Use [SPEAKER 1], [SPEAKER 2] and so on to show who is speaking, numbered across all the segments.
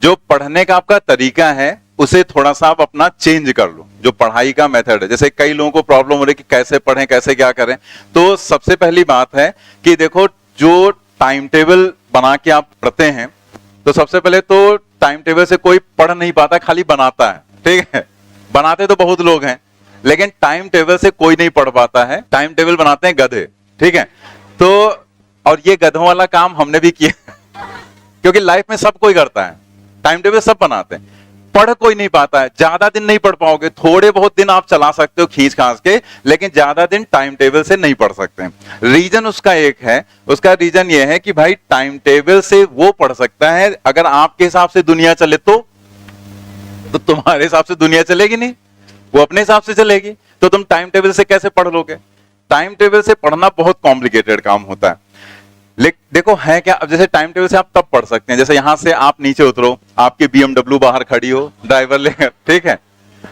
[SPEAKER 1] जो पढ़ने का आपका तरीका है उसे थोड़ा सा आप अपना चेंज कर लो। जो पढ़ाई का मेथड है, जैसे कई लोगों को प्रॉब्लम हो रही है कि कैसे पढ़ें, कैसे क्या करें, तो सबसे पहली बात है कि देखो, जो टाइम टेबल बना के आप पढ़ते हैं, तो सबसे पहले तो टाइम टेबल से कोई पढ़ नहीं पाता, खाली बनाता है। ठीक है, बनाते तो बहुत लोग हैं, लेकिन टाइम टेबल से कोई नहीं पढ़ पाता है। टाइम टेबल बनाते हैं गधे। ठीक है, तो और ये गधों वाला काम हमने भी किया क्योंकि लाइफ में सब कोई करता है, टाइम टेबल सब बनाते हैं, पढ़ कोई नहीं पाता है। ज्यादा दिन नहीं पढ़ पाओगे, थोड़े बहुत दिन आप चला सकते हो खींच खांच के, लेकिन ज्यादा दिन टाइम टेबल से नहीं पढ़ सकते हैं। रीजन उसका एक है, उसका रीजन ये है कि भाई टाइम टेबल से वो पढ़ सकता है अगर आपके हिसाब से दुनिया चले तो तुम्हारे हिसाब से दुनिया चलेगी नहीं, वो अपने हिसाब से चलेगी। तो तुम टाइम टेबल से कैसे पढ़ लोगे? टाइम टेबल से पढ़ना बहुत कॉम्प्लिकेटेड काम होता है। देखो है क्या, अब जैसे टाइम टेबल से आप तब पढ़ सकते हैं, जैसे यहां से आप नीचे उतरो, आपकी BMW बाहर खड़ी हो ड्राइवर लेकर, ठीक है,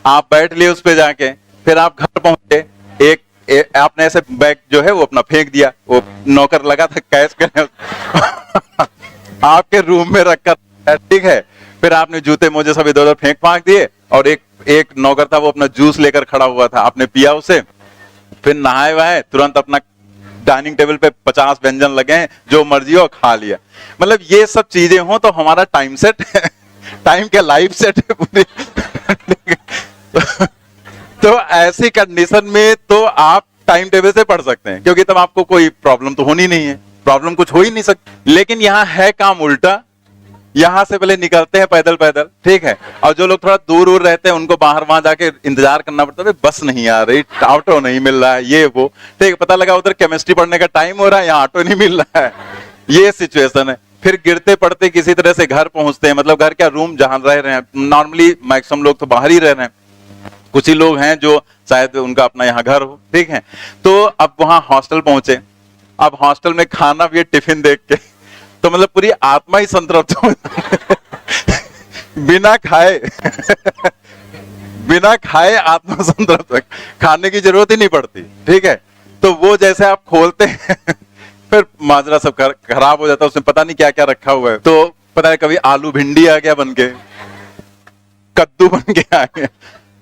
[SPEAKER 1] आप बैठ लिए उस पे जाके, फिर आप घर पहुंचे, आपने ऐसे बैग जो है वो अपना फेंक दिया, वो नौकर लगा था कैश करने आपके रूम में रखकर, ठीक है, फिर आपने जूते मोजे सब इधर उधर फेंक फांक दिए, और एक नौकर था वो अपना जूस लेकर खड़ा हुआ था, आपने पिया उसे, फिर नहाए वहाए, तुरंत अपना डाइनिंग टेबल पे 50 व्यंजन लगे हैं, जो मर्जी हो खा लिया। मतलब ये सब चीजें हो तो हमारा टाइम सेट टाइम के लाइफ सेट है पूरी तो ऐसी कंडीशन में तो आप टाइम टेबल से पढ़ सकते हैं, क्योंकि तब आपको कोई प्रॉब्लम तो होनी नहीं है, प्रॉब्लम कुछ हो ही नहीं सकती। लेकिन यहाँ है काम उल्टा, यहां से पहले निकलते हैं पैदल पैदल, ठीक है, और जो लोग थोड़ा दूर दूर रहते हैं उनको बाहर वहां जाके इंतजार करना पड़ता है, बस नहीं आ रही, ऑटो नहीं मिल रहा है, ये वो, ठीक है, पता लगा उधर केमिस्ट्री पढ़ने का टाइम हो रहा है, यहाँ ऑटो नहीं मिल रहा है, ये सिचुएशन है। फिर गिरते पड़ते किसी तरह से घर पहुंचते हैं, मतलब घर क्या, रूम जहां रह रहे हैं, नॉर्मली मैक्सिमम लोग तो बाहर ही रह रहे हैं, कुछ ही लोग हैं जो शायद उनका अपना यहाँ घर हो, ठीक है। तो अब वहां हॉस्टल पहुंचे, अब हॉस्टल में खाना भी टिफिन देख के तो मतलब पूरी आत्मा ही संतृप्त हो बिना खाए बिना खाए आत्मा संतृप्त, खाने की जरूरत ही नहीं पड़ती, ठीक है। तो वो जैसे आप खोलते हैं फिर माजरा सब खराब हो जाता है, उसमें पता नहीं क्या क्या रखा हुआ है, तो पता है कभी आलू भिंडी आ गया बन के, कद्दू बन के आ गया।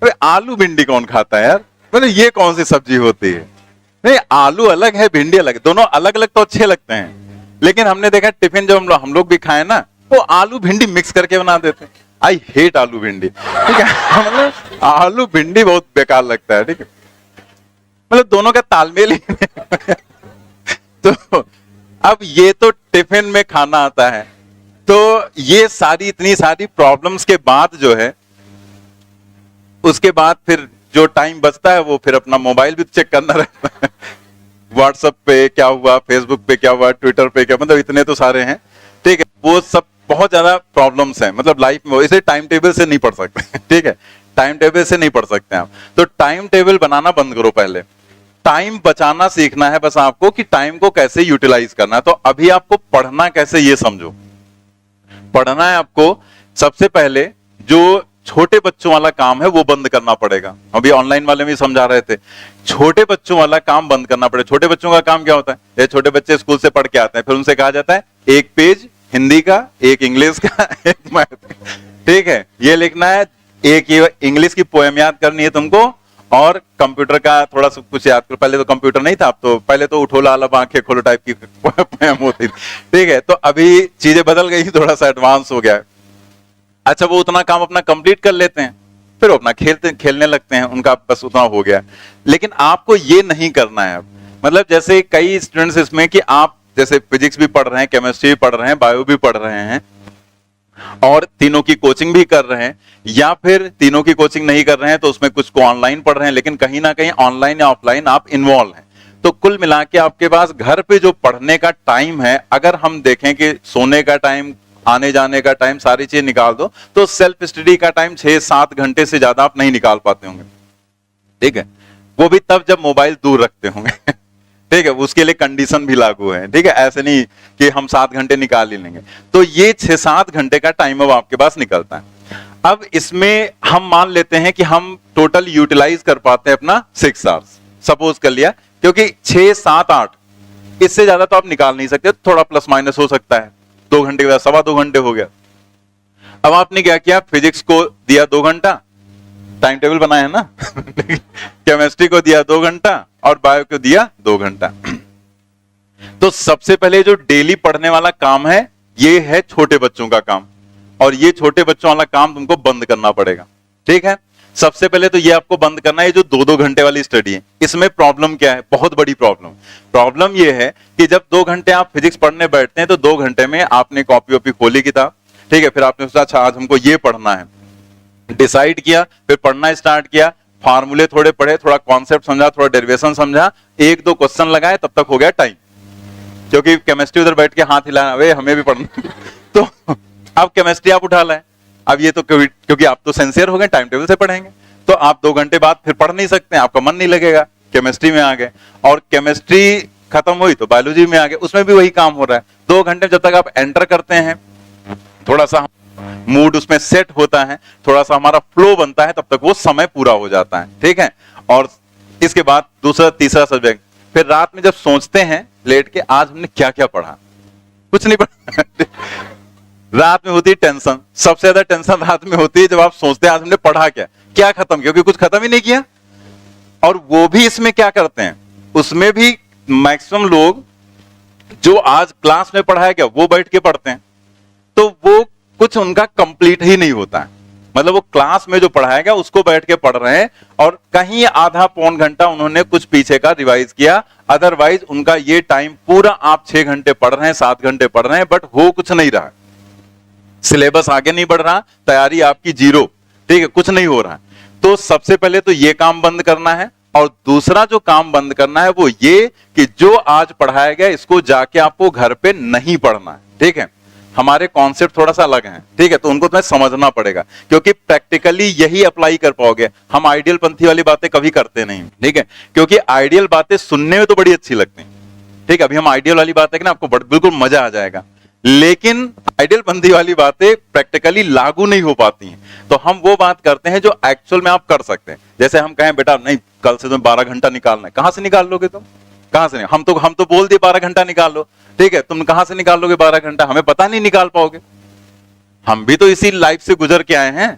[SPEAKER 1] अरे आलू भिंडी कौन खाता है यार, मतलब ये कौन सी सब्जी होती है? नहीं, आलू अलग है, भिंडी अलग है, दोनों अलग अलग तो अच्छे लगते हैं, लेकिन हमने देखा टिफिन जो हम लोग भी खाए ना, वो आलू भिंडी मिक्स करके बना देते हैं। आई हेट आलू भिंडी, ठीक है मतलब आलू भिंडी बहुत बेकार लगता है, ठीक है, मतलब दोनों का तालमेल ही नहीं तो अब ये तो टिफिन में खाना आता है, तो ये सारी इतनी सारी प्रॉब्लम्स के बाद जो है, उसके बाद फिर जो टाइम बचता है वो फिर अपना मोबाइल भी चेक करना रहता है व्हाट्सएप पे क्या हुआ, फेसबुक पे क्या हुआ, ट्विटर पे क्या, मतलब इतने तो सारे हैं, ठीक है, वो सब बहुत ज्यादा प्रॉब्लम्स हैं मतलब लाइफ में, इसे टाइम टेबल से नहीं पढ़ सकते ठीक है, टाइम टेबल से नहीं पढ़ सकते आप। तो टाइम टेबल बनाना बंद करो, पहले टाइम बचाना सीखना है बस आपको, कि टाइम को कैसे यूटिलाइज करना है। तो अभी आपको पढ़ना कैसे ये समझो। पढ़ना है आपको, सबसे पहले जो छोटे बच्चों वाला काम है वो बंद करना पड़ेगा। अभी ऑनलाइन वाले में समझा रहे थे, छोटे बच्चों वाला काम बंद करना पड़ेगा। छोटे बच्चों का काम क्या होता है, ये छोटे बच्चे स्कूल से पढ़ के आते हैं, फिर उनसे कहा जाता है एक पेज हिंदी का, एक इंग्लिश का, एक मैथ का, ठीक है, ये लिखना है, एक ये इंग्लिश की पोएम याद करनी है तुमको, और कंप्यूटर का थोड़ा सा कुछ याद करो। पहले तो कंप्यूटर नहीं था, अब तो पहले तो उठो लाल आंखें खोलो टाइप की पोएम होती थी, ठीक है, तो अभी चीजें बदल गई, थोड़ा सा एडवांस हो गया है। अच्छा, वो उतना काम अपना कंप्लीट कर लेते हैं, फिर अपना खेलने लगते हैं, उनका बस उतना हो गया। लेकिन आपको ये नहीं करना है। मतलब जैसे कई स्टूडेंट्स इसमें कि आप जैसे फिजिक्स भी पढ़ रहे हैं, केमिस्ट्री भी पढ़ रहे हैं, बायो भी पढ़ रहे हैं, और तीनों की कोचिंग भी कर रहे हैं, या फिर तीनों की कोचिंग नहीं कर रहे हैं तो उसमें कुछ को ऑनलाइन पढ़ रहे हैं, लेकिन कहीं ना कहीं ऑनलाइन या ऑफलाइन आप इन्वॉल्व हैं। तो कुल मिला के आपके पास घर पे जो पढ़ने का टाइम है, अगर हम देखें कि सोने का टाइम, आने जाने का टाइम, सारी चीज निकाल दो, तो सेल्फ स्टडी का टाइम 6-7 घंटे से ज्यादा आप नहीं निकाल पाते होंगे, ठीक है, वो भी तब जब मोबाइल दूर रखते होंगे ठीक है, उसके लिए कंडीशन भी लागू है, ठीक है, ऐसे नहीं कि हम 7 घंटे निकाल ही लेंगे। तो ये 6-7 घंटे का टाइम अब आपके पास निकलता है। अब इसमें हम मान लेते हैं कि हम टोटल यूटिलाइज कर पाते हैं अपना 6 आवर्स, सपोज कर लिया, क्योंकि 6-7-8 इससे ज्यादा तो आप निकाल नहीं सकते, थोड़ा प्लस माइनस हो सकता है, 2 घंटे के बाद 2.25 घंटे हो गया। अब आपने क्या किया, फिजिक्स को दिया 2 घंटा, टाइम टेबल बनाया है ना केमिस्ट्री को दिया 2 घंटा और बायो को दिया 2 घंटा। तो सबसे पहले जो डेली पढ़ने वाला काम है ये है छोटे बच्चों का काम, और ये छोटे बच्चों वाला काम तुमको बंद करना पड़ेगा। ठीक है, सबसे पहले तो ये आपको बंद करना है। ये जो 2-2 घंटे वाली स्टडी है, इसमें प्रॉब्लम क्या है, बहुत बड़ी प्रॉब्लम ये है कि जब 2 घंटे आप फिजिक्स पढ़ने बैठते हैं तो 2 घंटे में आपने कॉपी वॉपी खोली किताब, ठीक है, फिर आपने सोचा अच्छा आज हमको ये पढ़ना है, डिसाइड किया, फिर पढ़ना स्टार्ट किया, फार्मूले थोड़े पढ़े, थोड़ा कॉन्सेप्ट समझा, थोड़ा डेरिवेशन समझा, 1-2 क्वेश्चन लगाए, तब तक हो गया टाइम, क्योंकि केमिस्ट्री उधर बैठ के हाथ हिलाना, वे हमें भी पढ़ना तो अब केमिस्ट्री आप उठा लाए। अब ये तो क्योंकि आप तो सिंसियर हो गए, टाइम टेबल से पढ़ेंगे, तो आप 2 घंटे बाद फिर पढ़ नहीं सकते, आपका मन नहीं लगेगा, केमिस्ट्री में आ गए, और केमिस्ट्री खत्म हुई तो बायोलॉजी में आ गए, उसमें भी वही काम हो रहा है। 2 घंटे जब तक आप एंटर करते हैं, थोड़ा सा मूड उसमें सेट होता है, थोड़ा सा हमारा फ्लो बनता है, तब तक वो समय पूरा हो जाता है। ठीक है, और इसके बाद दूसरा तीसरा सब्जेक्ट, फिर रात में जब सोचते हैं लेट के आज हमने क्या क्या पढ़ा, कुछ नहीं पढ़ा रात में होती है टेंशन, सबसे ज्यादा टेंशन रात में होती है जब आप सोचते हैं आज हमने पढ़ा क्या, क्या खत्म, क्योंकि कुछ खत्म ही नहीं किया। और वो भी इसमें क्या करते हैं, उसमें भी मैक्सिमम लोग जो आज क्लास में पढ़ाया गया वो बैठ के पढ़ते हैं, तो वो कुछ उनका कंप्लीट ही नहीं होता है। मतलब वो क्लास में जो पढ़ाया गया उसको बैठ के पढ़ रहे हैं, और कहीं आधा पौन घंटा उन्होंने कुछ पीछे का रिवाइज किया, अदरवाइज उनका ये टाइम पूरा आप 6 घंटे पढ़ रहे हैं, 7 घंटे पढ़ रहे हैं, बट हो कुछ नहीं रहा, सिलेबस आगे नहीं बढ़ रहा, तैयारी आपकी जीरो। ठीक है, कुछ नहीं हो रहा है। तो सबसे पहले तो ये काम बंद करना है, और दूसरा जो काम बंद करना है वो ये कि जो आज पढ़ाया गया इसको जाके आपको घर पे नहीं पढ़ना है। ठीक है, हमारे कॉन्सेप्ट थोड़ा सा अलग हैं, ठीक है, तो उनको तुम्हें समझना पड़ेगा, क्योंकि प्रैक्टिकली यही अप्लाई कर पाओगे। हम आइडियल पंथी वाली बातें कभी करते नहीं, ठीक है, क्योंकि आइडियल बातें सुनने में तो बड़ी अच्छी लगती हैं। ठीक है, अभी हम आइडियल वाली बातें ना आपको बिल्कुल मजा आ जाएगा, लेकिन आइडियल पंथी वाली बातें प्रैक्टिकली लागू नहीं हो पाती हैं। तो हम वो बात करते हैं जो एक्चुअल में आप कर सकते हैं। जैसे हम कहें बेटा नहीं कल से तुम 12 घंटा निकालना है, कहां से निकाल लोगे तुम, कहां से नहीं? हम तो बोल दिए 12 घंटा निकाल लो, ठीक है, तुम कहां से निकाल लोगे 12 घंटा, हमें पता नहीं निकाल पाओगे। हम भी तो इसी लाइफ से गुजर के आए हैं,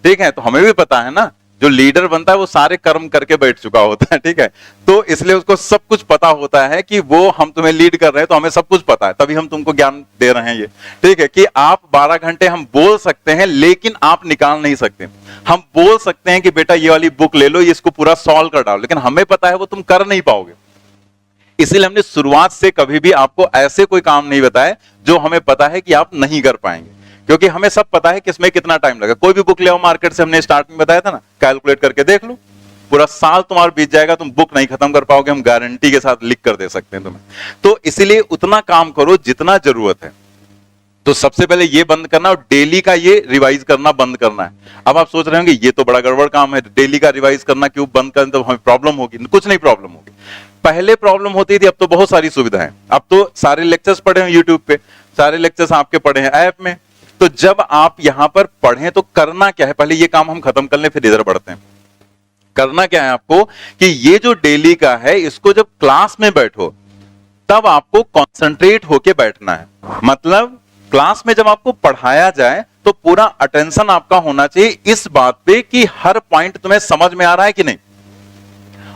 [SPEAKER 1] ठीक है, तो हमें भी पता है ना, जो लीडर बनता है वो सारे कर्म करके बैठ चुका होता है। ठीक है, तो इसलिए उसको सब कुछ पता होता है कि वो हम तुम्हें लीड कर रहे हैं, तो हमें सब कुछ पता है, तभी हम तुमको ज्ञान दे रहे हैं ये। ठीक है, कि आप 12 घंटे हम बोल सकते हैं लेकिन आप निकाल नहीं सकते। हम बोल सकते हैं कि बेटा ये वाली बुक ले लो, ये इसको पूरा सॉल्व कर डालो, लेकिन हमें पता है वो तुम कर नहीं पाओगे। इसीलिए हमने शुरुआत से कभी भी आपको ऐसे कोई काम नहीं बताए जो हमें पता है कि आप नहीं कर पाएंगे, क्योंकि हमें सब पता है कि इसमें कितना टाइम लगा। कोई भी बुक ले आओ मार्केट से, हमने स्टार्ट में बताया था ना, कैलकुलेट करके देख लो, पूरा साल तुम्हारा बीत जाएगा, तुम बुक नहीं खत्म कर पाओगे, हम गारंटी के साथ लिख कर दे सकते हैं तुम्हें। तो इसीलिए उतना काम करो जितना जरूरत है। तो सबसे पहले ये बंद करना, और डेली का ये रिवाइज करना बंद करना है। अब आप सोच रहे होंगे ये तो बड़ा गड़बड़ काम है, डेली का रिवाइज करना क्यों बंद करना, तो हमें प्रॉब्लम होगी। कुछ नहीं प्रॉब्लम होगी, पहले प्रॉब्लम होती थी, अब तो बहुत सारी सुविधाएं, अब तो सारे लेक्चर्स पढ़े हैं यूट्यूब पे, सारे लेक्चर्स आपके पढ़े हैं ऐप में। तो जब आप यहां पर पढ़ें तो करना क्या है, पहले ये काम हम खत्म कर लें फिर इधर बढ़ते हैं। करना क्या है आपको कि ये जो डेली का है इसको जब क्लास में बैठो तब आपको कंसंट्रेट होके बैठना है। मतलब क्लास में जब आपको पढ़ाया जाए तो पूरा अटेंशन आपका होना चाहिए इस बात पे कि हर पॉइंट तुम्हें समझ में आ रहा है कि नहीं,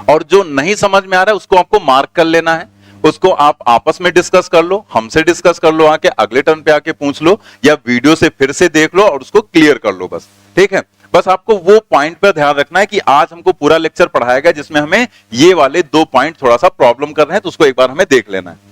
[SPEAKER 1] और जो नहीं समझ में आ रहा है उसको आपको मार्क कर लेना है। उसको आप आपस में डिस्कस कर लो, हमसे डिस्कस कर लो, आके अगले टर्न पे आके पूछ लो, या वीडियो से फिर से देख लो और उसको क्लियर कर लो बस। ठीक है, बस आपको वो पॉइंट पर ध्यान रखना है कि आज हमको पूरा लेक्चर पढ़ाया गया जिसमें हमें ये वाले 2 पॉइंट थोड़ा सा प्रॉब्लम कर रहे हैं, तो उसको एक बार हमें देख लेना है।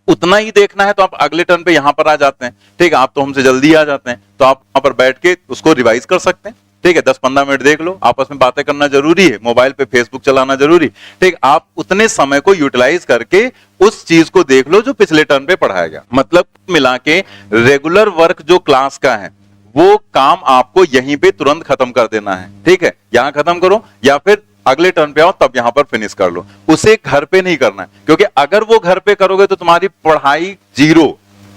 [SPEAKER 1] उतना ही देखना है तो आप अगले टर्न पे यहां पर आ जाते हैं। ठीक है, आप तो हमसे जल्दी आ जाते हैं, तो आप वहां पर बैठ के उसको रिवाइज कर सकते हैं। ठीक है, 10-15 मिनट देख लो, आपस में बातें करना जरूरी है, मोबाइल पे फेसबुक चलाना जरूरी। ठीक, आप उतने समय को यूटिलाइज करके उस चीज को देख लो जो पिछले टर्न पे पढ़ाया गया। मतलब मिला के रेगुलर वर्क जो क्लास का है वो काम आपको यहीं पे तुरंत खत्म कर देना है। ठीक है, यहां खत्म करो या फिर अगले टर्न पे आओ तब यहां पर फिनिश कर लो। उसे घर पे नहीं करना है, क्योंकि अगर वो घर पे करोगे तो तुम्हारी पढ़ाई जीरो,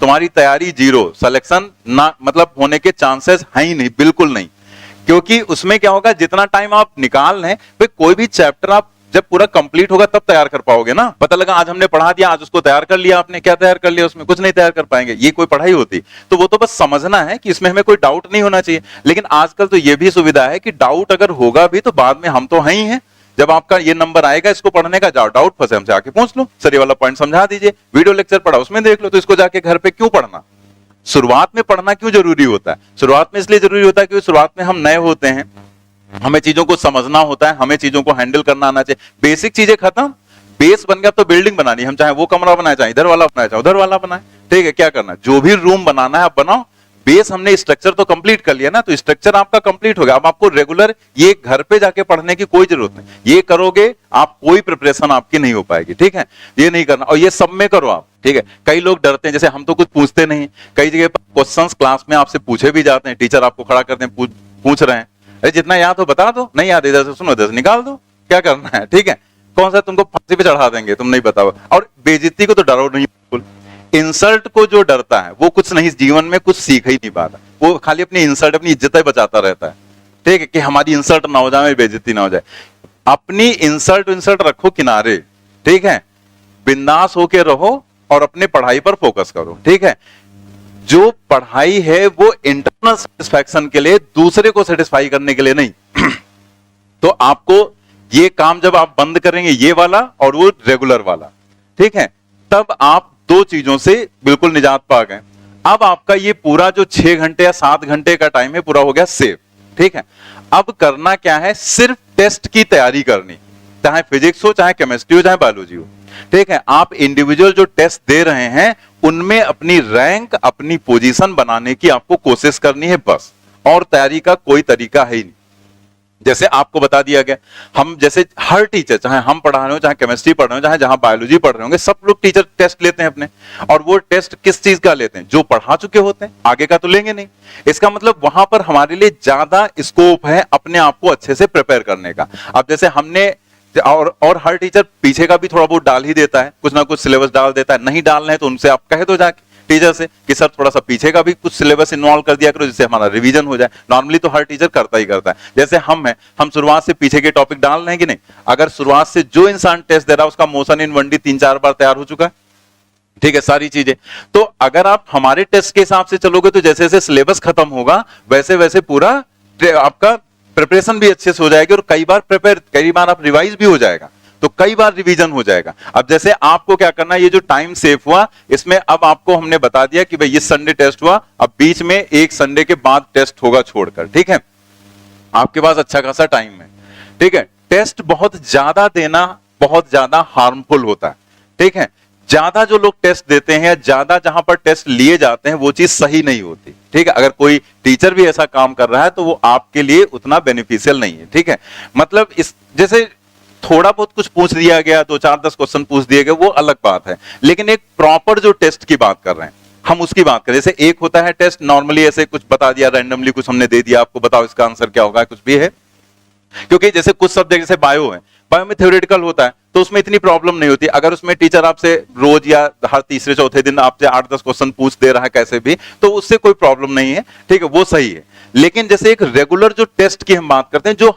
[SPEAKER 1] तुम्हारी तैयारी जीरो, सिलेक्शन ना मतलब होने के चांसेस है ही नहीं, बिल्कुल नहीं। क्योंकि उसमें क्या होगा, जितना टाइम आप निकाल लें, कोई भी चैप्टर आप जब पूरा कंप्लीट होगा तब तैयार कर पाओगे ना। पता लगा आज हमने पढ़ा दिया, आज उसको तैयार कर लिया आपने, क्या तैयार कर लिया उसमें? कुछ नहीं तैयार कर पाएंगे। ये कोई पढ़ाई होती? तो वो तो बस समझना है कि इसमें हमें कोई डाउट नहीं होना चाहिए। लेकिन आजकल तो ये भी सुविधा है कि डाउट अगर होगा भी तो बाद में हम तो हैं ही हैं, जब आपका ये नंबर आएगा इसको पढ़ने का, जाओ डाउट फंसे हमसे आके पूछ लो, सर ये वाला पॉइंट समझा दीजिए, वीडियो लेक्चर पढ़ा उसमें देख लो। तो इसको जाके घर पे क्यों पढ़ना? शुरुआत में पढ़ना क्यों जरूरी होता है? शुरुआत में इसलिए जरूरी होता है क्योंकि शुरुआत में हम नए होते हैं, हमें चीजों को समझना होता है, हमें चीजों को हैंडल करना आना चाहिए। बेसिक चीजें खत्म, बेस बन गया तो बिल्डिंग बनानी, हम चाहे वो कमरा बनाए, चाहे इधर वाला बनाए, चाहे उधर वाला बनाए, ठीक है? क्या करना, जो भी रूम बनाना है आप बनाओ, बेस हमने स्ट्रक्चर तो कंप्लीट कर लिया ना, तो स्ट्रक्चर आपका कंप्लीट हो गया। अब आपको रेगुलर ये घर पे जाके पढ़ने की कोई जरूरत नहीं। ये करोगे आप, कोई प्रिपरेशन आपकी नहीं हो पाएगी, ठीक है? ये नहीं करना, और ये सब में करो आप, ठीक है? कई लोग डरते हैं, जैसे हम तो कुछ पूछते नहीं, कई जगह पर क्वेश्चंस क्लास में आपसे पूछे भी जाते हैं, टीचर आपको खड़ा करते हैं, पूछ रहे हैं, अरे जितना याद हो बता दो, नहीं याद इधर से सुनो, इधर से निकाल दो, क्या करना है, ठीक है? कौन सा तुमको फांसी पे चढ़ा देंगे, तुम नहीं बताओ। और बेइज्जती को तो डरो नहीं, बिल्कुल। इंसल्ट को जो डरता है वो कुछ नहीं, जीवन में कुछ सीख ही नहीं पाता, वो खाली अपनी इंसल्ट, अपनी इज्जत बचाता रहता है, ठीक है? कि हमारी इंसल्ट ना हो जाए, मेरी बेइज्जती ना हो जाए। अपनी इंसल्ट रखो किनारे, ठीक है? बिंदास होके रहो और अपने पढ़ाई पर फोकस करो, ठीक है? जो पढ़ाई है वो इंटरनल सेटिस्फैक्शन के लिए, दूसरे को सेटिस्फाई करने के लिए नहीं। तो आपको ये काम जब आप बंद करेंगे, ये वाला और वो रेगुलर वाला, ठीक है, तब आप दो चीजों से बिल्कुल निजात पा गए। अब आपका ये पूरा जो 6 घंटे या 7 घंटे का टाइम है पूरा हो गया सेव, ठीक है? अब करना क्या है, सिर्फ टेस्ट की तैयारी करनी, चाहे फिजिक्स हो, चाहे केमिस्ट्री हो, चाहे बायोलॉजी हो, ठीक है? आप इंडिविजुअल जो टेस्ट दे रहे हैं उनमें अपनी रैंक, अपनी पोजीशन बनाने की आपको कोशिश करनी है बस, और तैयारी का कोई तरीका है ही नहीं। जैसे आपको बता दिया गया, हम जैसे हर टीचर, चाहे हम पढ़ा रहे हो, चाहे केमिस्ट्री पढ़ रहे हो, चाहे जहां बायोलॉजी पढ़ रहे होंगे, सब लोग टीचर टेस्ट लेते हैं अपने। और वो टेस्ट किस चीज का लेते हैं? जो पढ़ा चुके होते हैं, आगे का तो लेंगे नहीं। इसका मतलब वहां पर हमारे लिए ज्यादा स्कोप है अपने आप को अच्छे से प्रिपेयर करने का। अब जैसे हमने, और हर टीचर पीछे का भी थोड़ा बहुत डाल ही देता है, कुछ ना कुछ सिलेबस डाल देता है। नहीं डालना है तो उनसे आप कह दो जाके टीचर से कि सर थोड़ा सा पीछे का भी कुछ सिलेबस इन्वॉल्व कर दिया करो, जिससे हमारा रिवीजन हो जाए। नॉर्मली तो हर टीचर करता ही करता है। जैसे हम हैं, हम शुरुआत से पीछे के टॉपिक डाल रहे हैं कि नहीं? अगर शुरुआत से जो इंसान टेस्ट दे रहा है उसका मोशन इन 1D 3-4 बार तैयार हो चुका है, ठीक है, सारी चीजें। तो अगर आप हमारे टेस्ट के हिसाब से चलोगे तो जैसे जैसे सिलेबस खत्म होगा वैसे वैसे पूरा आपका प्रिपरेशन भी अच्छे से हो जाएगी, और कई बार आप रिवाइज भी हो जाएगा, तो कई बार रिवीजन हो जाएगा। अब जैसे आपको क्या करना है, ये जो टाइम सेव हुआ इसमें अब आपको हमने बता दिया कि भाई इस संडे टेस्ट हुआ, अब बीच में एक संडे के बाद टेस्ट होगा छोड़कर, ठीक है? आपके पास अच्छा खासा टाइम है, ठीक है? टेस्ट बहुत ज्यादा देना बहुत ज्यादा हार्मफुल होता है, ठीक है? ज्यादा जो लोग टेस्ट देते हैं या ज्यादा जहां पर टेस्ट लिए जाते हैं वो चीज सही नहीं होती, ठीक है? अगर कोई टीचर भी ऐसा काम कर रहा है तो वो आपके लिए उतना बेनिफिशियल नहीं है, ठीक है? मतलब इस जैसे थोड़ा बहुत कुछ पूछ दिया गया, 2-4-10 क्वेश्चन पूछ दिए गए, वो अलग बात है, लेकिन एक प्रॉपर जो टेस्ट की बात कर रहे हैं हम, उसकी बात करें। जैसे एक होता है टेस्ट, नॉर्मली ऐसे कुछ बता दिया, रैंडमली कुछ हमने दे दिया, आपको बताओ इसका आंसर क्या होगा, कुछ भी है। क्योंकि जैसे कुछ सब्जेक्ट जैसे बायो है, बायो में थ्योरेटिकल होता है तो उसमें इतनी प्रॉब्लम नहीं होती। अगर उसमें टीचर आपसे रोज या हर तीसरे चौथे दिन आपसे 8-10 क्वेश्चन पूछ दे रहा है कैसे भी, तो उससे कोई प्रॉब्लम नहीं है, ठीक है, वो सही है। लेकिन जैसे एक रेगुलर जो टेस्ट की हम बात करते हैं, जो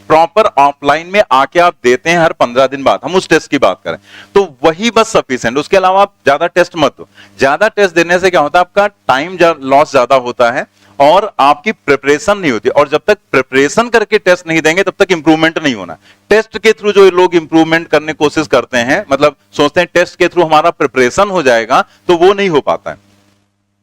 [SPEAKER 1] प्रॉपर ऑफलाइन में आके आप देते हैं हर 15 दिन बाद, हम उस टेस्ट की बात करें तो वही बस सफिशिएंट। उसके अलावा आप ज्यादा टेस्ट मत दो। ज्यादा टेस्ट देने से क्या होता है, आपका टाइम लॉस ज्यादा होता है और आपकी प्रिपरेशन नहीं होती। और जब तक प्रिपरेशन करके टेस्ट नहीं देंगे तब तक इंप्रूवमेंट नहीं होना। टेस्ट के थ्रू जो लोग इंप्रूवमेंट करने की कोशिश करते हैं, मतलब सोचते हैं टेस्ट के थ्रू हमारा प्रिपरेशन हो जाएगा, तो वो नहीं हो पाता है।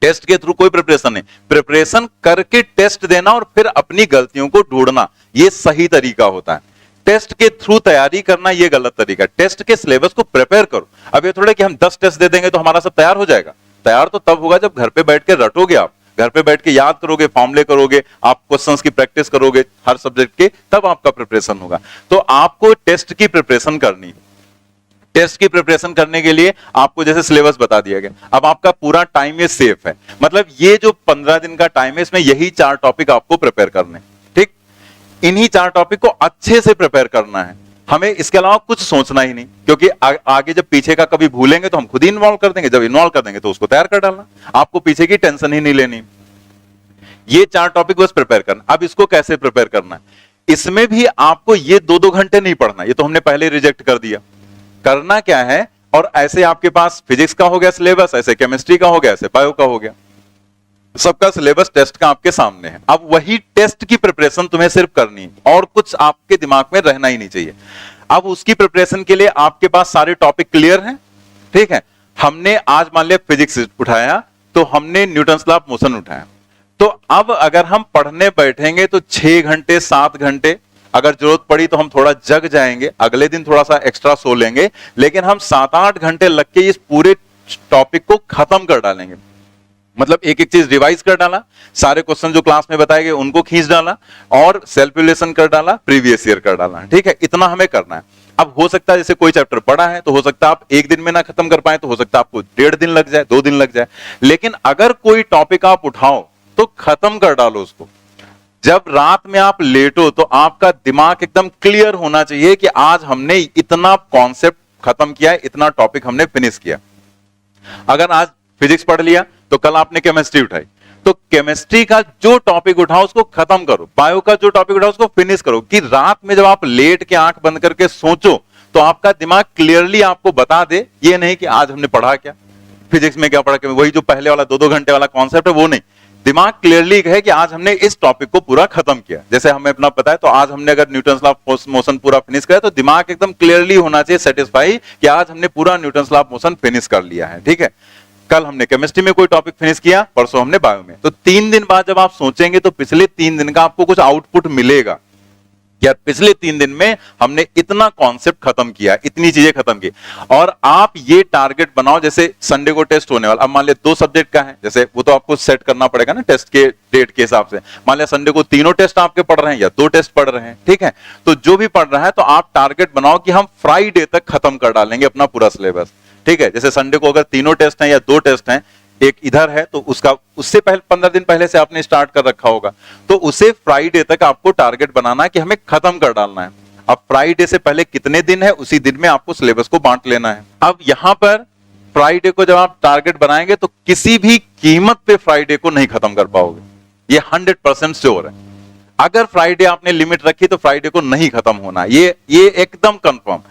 [SPEAKER 1] टेस्ट के थ्रू कोई प्रिपरेशन नहीं, प्रिपरेशन करके टेस्ट देना और फिर अपनी गलतियों को ढूंढना, ये सही तरीका होता है। टेस्ट के थ्रू तैयारी करना ये गलत तरीका। टेस्ट के सिलेबस को प्रिपेयर करो। अब ये थोड़े कि हम 10 टेस्ट दे देंगे तो हमारा सब तैयार हो जाएगा। तैयार तो तब होगा जब घर पे बैठ के रटोगे, आप घर पे बैठ के याद करोगे, फॉर्मूले करोगे, आप क्वेश्चंस की प्रैक्टिस करोगे हर सब्जेक्ट के, तब आपका प्रिपरेशन होगा। तो आपको टेस्ट की प्रिपरेशन करनी है। टेस्ट की प्रिपरेशन करने के लिए आपको जैसे सिलेबस बता दिया गया, अब आपका पूरा टाइम ये सेफ है। मतलब ये जो 15 दिन का टाइम है, इसमें यही 4 टॉपिक आपको प्रिपेयर करने, ठीक? इन्हीं 4 टॉपिक को अच्छे से प्रिपेयर करना है। हमें इसके अलावा कुछ सोचना ही नहीं, क्योंकि आगे जब पीछे का कभी भूलेंगे तो हम खुद ही इन्वॉल्व कर देंगे। जब इन्वॉल्व कर देंगे तो उसको तैयार कर डालना, आपको पीछे की टेंशन ही नहीं लेनी। ये 4 टॉपिक बस प्रिपेयर करना। अब इसको कैसे प्रिपेयर करना है, इसमें भी आपको ये 2-2 घंटे नहीं पढ़ना, ये तो हमने पहले रिजेक्ट कर दिया। करना क्या है, और ऐसे आपके पास फिजिक्स का हो गया सिलेबस, ऐसे केमिस्ट्री का हो गया, ऐसे बायो का हो गया, सबका सिलेबस टेस्ट का आपके सामने है। अब वही टेस्ट की प्रिपरेशन तुम्हें सिर्फ करनी है और कुछ आपके दिमाग में रहना ही नहीं चाहिए। अब उसकी प्रिपरेशन के लिए आपके पास सारे टॉपिक क्लियर हैं, ठीक है। हमने आज मान लिया फिजिक्स उठाया, तो हमने न्यूटन्स लॉ ऑफ मोशन उठाया, तो अब अगर हम पढ़ने बैठेंगे तो 6 घंटे 7 घंटे, अगर जरूरत पड़ी तो हम थोड़ा जग जाएंगे, अगले दिन थोड़ा सा एक्स्ट्रा सो लेंगे, लेकिन हम 7-8 घंटे लग के इस पूरे टॉपिक को खत्म कर डालेंगे। मतलब एक एक चीज रिवाइज कर डाला, सारे क्वेश्चन जो क्लास में बताए गए उनको खींच डाला, और सेल्फ रिलेशन कर डाला, प्रीवियस ईयर कर डाला, ठीक है। इतना हमें करना है। अब हो सकता है जैसे कोई चैप्टर पढ़ा है तो हो सकता है आप एक दिन में ना खत्म कर पाए, तो हो सकता है आपको 1.5 दिन लग जाए, 2 दिन लग जाए, लेकिन अगर कोई टॉपिक आप उठाओ तो खत्म कर डालो उसको। जब रात में आप लेटो तो आपका दिमाग एकदम क्लियर होना चाहिए कि आज हमने इतना कॉन्सेप्ट खत्म किया है, इतना टॉपिक हमने फिनिश किया। अगर आज फिजिक्स पढ़ लिया तो कल आपने केमिस्ट्री उठाई, तो केमिस्ट्री का जो टॉपिक उठाओ उसको खत्म करो, बायो का जो टॉपिक उठाओ उसको फिनिश करो, कि रात में जब आप लेट के आंख बंद करके सोचो तो आपका दिमाग क्लियरली आपको बता दे, ये नहीं कि आज हमने पढ़ा क्या, फिजिक्स में क्या पढ़ा, वही जो पहले वाला 2-2 घंटे वाला कॉन्सेप्ट है वो नहीं। दिमाग क्लियरली कहे कि आज हमने इस टॉपिक को पूरा खत्म किया। जैसे हमें अपना पता है, तो आज हमने अगर न्यूटन्स लॉ ऑफ मोशन पूरा फिनिश किया, तो दिमाग एकदम क्लियरली होना चाहिए सेटिस्फाई कि आज हमने पूरा Newton's law of motion finish कर लिया है, ठीक है। कल हमने केमिस्ट्री में कोई टॉपिक फिनिश किया, परसों हमने बायो में, तो 3 दिन बाद जब आप सोचेंगे तो पिछले 3 दिन का आपको कुछ आउटपुट मिलेगा। यार पिछले 3 दिन में हमने इतना कॉन्सेप्ट खत्म किया, इतनी चीजें खत्म की। और आप ये टारगेट बनाओ, जैसे संडे को टेस्ट होने वाला, अब मान लिया 2 सब्जेक्ट का है, जैसे वो तो आपको सेट करना पड़ेगा ना टेस्ट के डेट के हिसाब से। मान लिया संडे को 3 टेस्ट आपके पढ़ रहे हैं या 2 टेस्ट पढ़ रहे हैं, ठीक है। तो जो भी पढ़ रहा है तो आप टारगेट बनाओ कि हम फ्राइडे तक खत्म कर डालेंगे अपना पूरा सिलेबस, ठीक है। जैसे संडे को अगर 3 टेस्ट हैं या 2 टेस्ट हैं, एक इधर है तो उसका उससे पहले 15 दिन पहले से आपने स्टार्ट कर रखा होगा, तो उसे फ्राइडे तक आपको टारगेट बनाना है कि हमें खत्म कर डालना है। अब फ्राइडे से पहले कितने दिन है उसी दिन में आपको सिलेबस को बांट लेना है। अब यहां पर फ्राइडे को जब आप टारगेट बनाएंगे तो किसी भी कीमत पे फ्राइडे को नहीं खत्म कर पाओगे, ये 100% श्योर है। अगर फ्राइडे आपने लिमिट रखी तो फ्राइडे को नहीं खत्म होना, ये एकदम कंफर्म।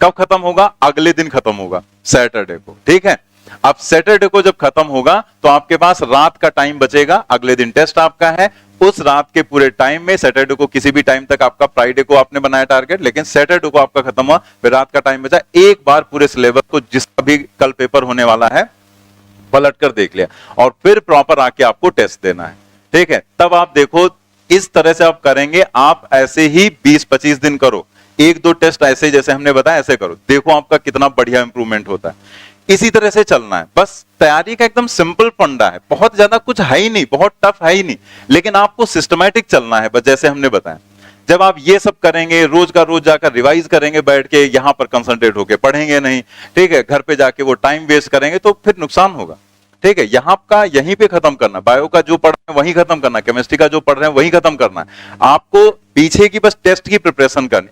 [SPEAKER 1] कब खत्म होगा? अगले दिन खत्म होगा, सैटरडे को, ठीक है। अब सैटरडे को जब खत्म होगा तो आपके पास रात का टाइम बचेगा, अगले दिन टेस्ट आपका है, उस रात के पूरे टाइम में सैटरडे को किसी भी टाइम तक आपका, फ्राइडे को आपने बनाया टारगेट, लेकिन सैटरडे को आपका खत्म हुआ, फिर रात का टाइम बचा, एक बार पूरे सिलेबस को जिसका भी कल पेपर होने वाला है पलट कर देख लिया, और फिर प्रॉपर आके आपको टेस्ट देना है, ठीक है। तब आप देखो इस तरह से आप करेंगे, आप ऐसे ही 20-25 दिन करो, 1-2 टेस्ट ऐसे जैसे हमने बताया ऐसे करो, देखो आपका कितना बढ़िया इंप्रूवमेंट होता है। इसी तरह से चलना है, बस तैयारी का एकदम सिंपल फंडा है, बहुत ज्यादा कुछ है ही नहीं, बहुत टफ है ही नहीं, लेकिन आपको सिस्टमैटिक चलना है, बस जैसे हमने बताया। जब आप ये सब करेंगे, रोज का रोज जाकर रिवाइज करेंगे बैठ के, यहां पर कंसंट्रेट होके पढ़ेंगे नहीं, ठीक है, घर पे जाके वो टाइम वेस्ट करेंगे तो फिर नुकसान होगा, ठीक है। यहां का यहीं पे खत्म करना, बायो का जो पढ़ रहे हैं वहीं खत्म करना, केमिस्ट्री का जो पढ़ रहे हैं वहीं खत्म करना है। आपको पीछे की बस टेस्ट की प्रिपरेशन करनी,